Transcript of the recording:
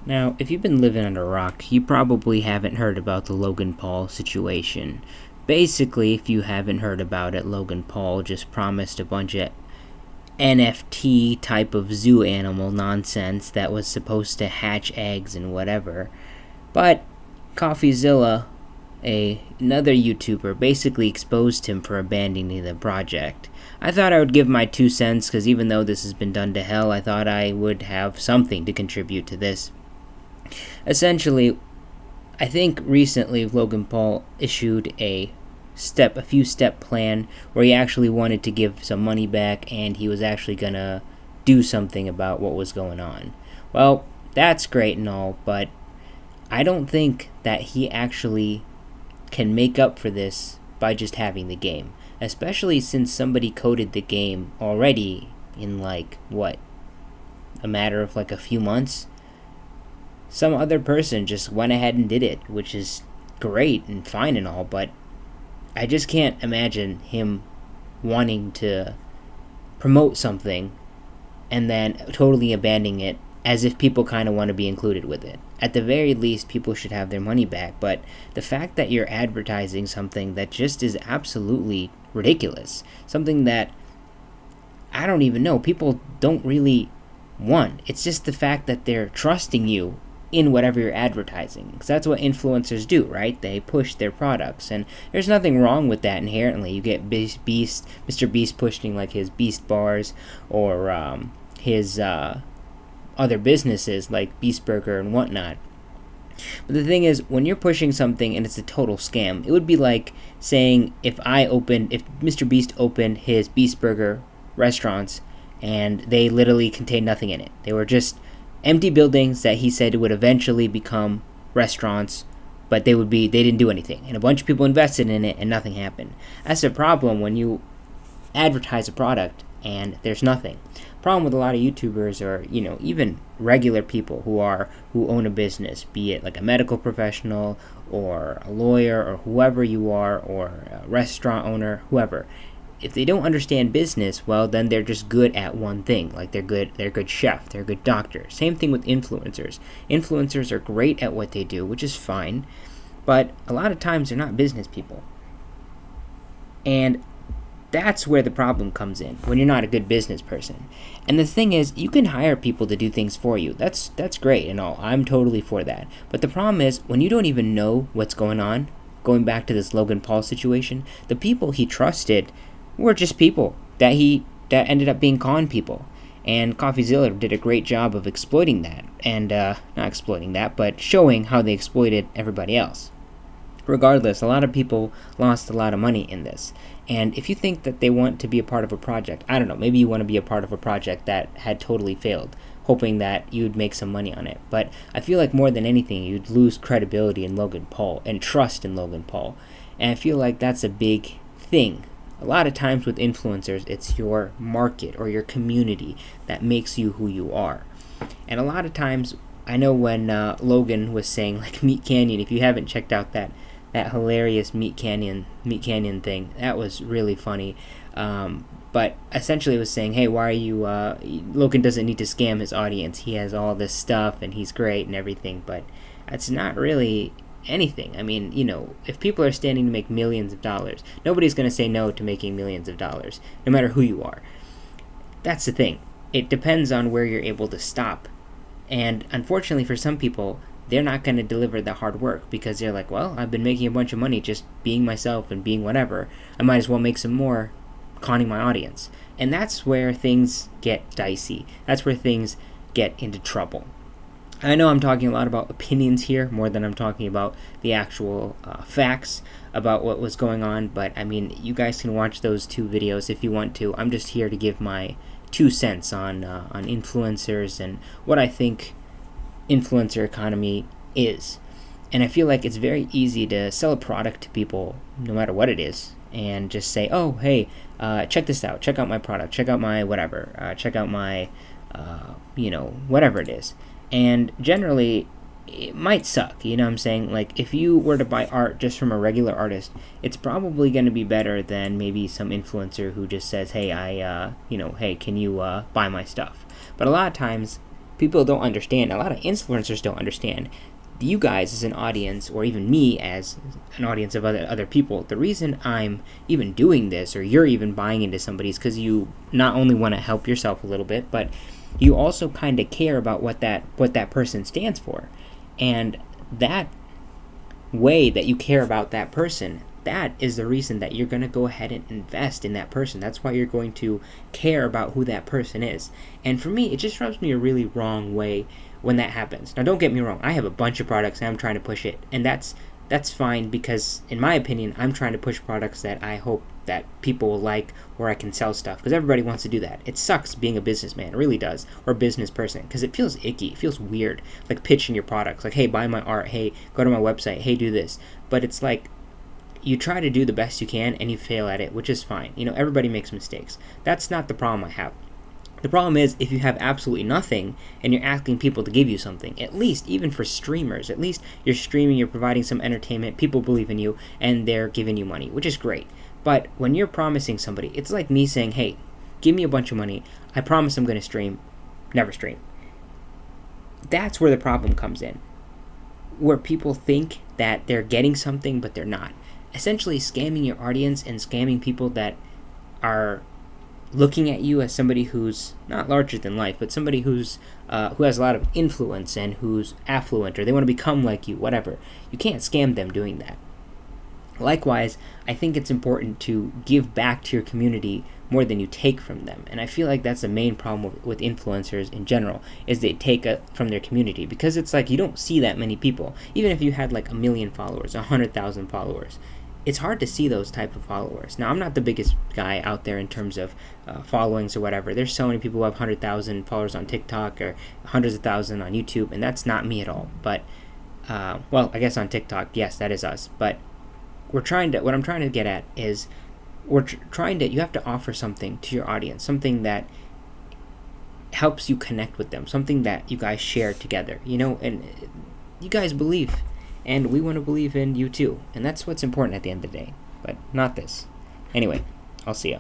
Now, if you've been living under a rock, you probably haven't heard about the Logan Paul situation. Basically, if you haven't heard about it, Logan Paul just promised a bunch of NFT type of zoo animal nonsense that was supposed to hatch eggs and whatever. But Coffeezilla, another YouTuber, basically exposed him for abandoning the project. I thought I would give my 2 cents because even though this has been done to hell, I thought I would have something to contribute to this. Essentially, I think recently Logan Paul issued a few step plan where he actually wanted to give some money back and he was actually gonna do something about what was going on. Well, that's great and all, but I don't think that he actually can make up for this by just having the game, especially since somebody coded the game already in a matter of a few months. Some other person just went ahead and did it, which is great and fine and all, but I just can't imagine him wanting to promote something and then totally abandoning it as if people kind of want to be included with it. At the very least, people should have their money back, but the fact that you're advertising something that just is absolutely ridiculous, something that I don't even know, people don't really want. It's just the fact that they're trusting you in whatever you're advertising, because that's what influencers do, right? They push their products, and there's nothing wrong with that inherently. You get Mr. Beast pushing his Beast bars, or his other businesses like Beast Burger and whatnot. But the thing is, when you're pushing something and it's a total scam, it would be like saying if Mr. Beast opened his Beast Burger restaurants and they literally contained nothing in it. They were just empty buildings that he said would eventually become restaurants, but they didn't do anything, and a bunch of people invested in it and nothing happened. That's a problem when you advertise a product and there's nothing. Problem with a lot of YouTubers, or even regular people who own a business, be it like a medical professional or a lawyer or whoever you are, or a restaurant owner, whoever. If they don't understand business, well, then they're just good at one thing. Like they're a good chef, they're a good doctor. Same thing with influencers. Influencers are great at what they do, which is fine, but a lot of times they're not business people. And that's where the problem comes in, when you're not a good business person. And the thing is, you can hire people to do things for you. That's great and all. I'm totally for that. But the problem is, when you don't even know what's going on, going back to this Logan Paul situation, the people he trusted were just people that ended up being con people. And Coffeezilla did a great job of exploiting that. And not exploiting that, but showing how they exploited everybody else. Regardless, a lot of people lost a lot of money in this. And if you think that they want to be a part of a project, I don't know, maybe you want to be a part of a project that had totally failed, hoping that you'd make some money on it. But I feel like more than anything, you'd lose credibility in Logan Paul and trust in Logan Paul. And I feel like that's a big thing. A lot of times with influencers, it's your market or your community that makes you who you are. And a lot of times, I know when Logan was saying Meat Canyon, if you haven't checked out that hilarious Meat Canyon thing, that was really funny. But essentially it was saying, hey, why are you, Logan doesn't need to scam his audience. He has all this stuff and he's great and everything, but that's not really anything. I mean, if people are standing to make millions of dollars, nobody's going to say no to making millions of dollars, no matter who you are. That's the thing. It depends on where you're able to stop. And unfortunately for some people, they're not going to deliver the hard work because they're like, well, I've been making a bunch of money just being myself and being whatever. I might as well make some more conning my audience. And that's where things get dicey. That's where things get into trouble. I know I'm talking a lot about opinions here more than I'm talking about the actual facts about what was going on, but I mean, you guys can watch those 2 videos if you want to. I'm just here to give my 2 cents on influencers and what I think influencer economy is. And I feel like it's very easy to sell a product to people, no matter what it is, and just say, oh, hey, check this out, check out my product, check out my whatever, check out my, whatever it is. And generally, it might suck, you know what I'm saying? If you were to buy art just from a regular artist, it's probably going to be better than maybe some influencer who just says, hey, hey, can you buy my stuff? But a lot of times, people don't understand, a lot of influencers don't understand, you guys as an audience, or even me as an audience of other people, the reason I'm even doing this, or you're even buying into somebody's, because you not only want to help yourself a little bit, but you also kind of care about what that person stands for. And that way that you care about that person, that is the reason that you're going to go ahead and invest in that person. That's why you're going to care about who that person is. And for me, it just rubs me a really wrong way when that happens. Now, don't get me wrong. I have a bunch of products and I'm trying to push it. And that's fine, because in my opinion, I'm trying to push products that I hope that people will like, where I can sell stuff, because everybody wants to do that. It sucks being a businessman, it really does, or a business person, because it feels icky, it feels weird, like pitching your products, like, hey, buy my art, hey, go to my website, hey, do this. But it's like, you try to do the best you can and you fail at it, which is fine. Everybody makes mistakes. That's not the problem I have. The problem is if you have absolutely nothing and you're asking people to give you something, at least even for streamers, at least you're streaming, you're providing some entertainment, people believe in you, and they're giving you money, which is great. But when you're promising somebody, it's like me saying, hey, give me a bunch of money, I promise I'm going to stream, never stream. That's where the problem comes in, where people think that they're getting something, but they're not. Essentially scamming your audience and scamming people that are looking at you as somebody who's not larger than life, but somebody who has a lot of influence and who's affluent, or they want to become like you, whatever. You can't scam them doing that. Likewise, I think it's important to give back to your community more than you take from them. And I feel like that's the main problem with influencers in general, is they take from their community, because it's like you don't see that many people. Even if you had like 1 million followers, 100,000 followers, it's hard to see those type of followers. Now, I'm not the biggest guy out there in terms of followings or whatever. There's so many people who have 100,000 followers on TikTok or hundreds of thousands on YouTube, and that's not me at all. But, well, I guess on TikTok, yes, that is us. But what I'm trying to get at is you have to offer something to your audience, something that helps you connect with them, something that you guys share together, and you guys believe. And we want to believe in you too. And that's what's important at the end of the day. But not this. Anyway, I'll see ya.